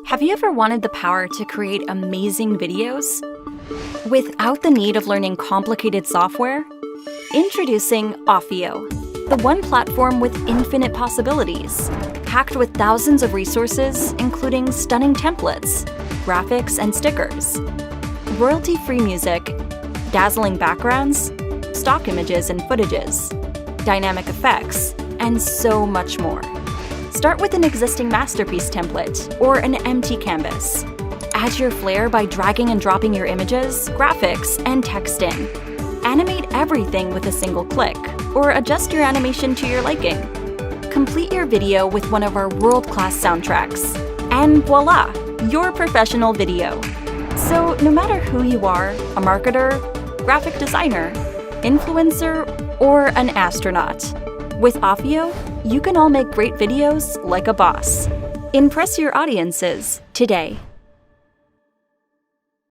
Have you ever wanted the power to create amazing videos without the need of learning complicated software? Introducing OFFEO, the one platform with infinite possibilities, packed with thousands of resources, including stunning templates, graphics, and stickers, royalty-free music, dazzling backgrounds, stock images and footages, dynamic effects, and so much more. Start with an existing masterpiece template or an empty canvas. Add your flair by dragging and dropping your images, graphics, and text in. Animate everything with a single click, or adjust your animation to your liking. Complete your video with one of our world-class soundtracks. And voila, your professional video. So no matter who you are, a marketer, graphic designer, influencer, or an astronaut, with OFFEO, you can all make great videos like a boss. Impress your audiences today.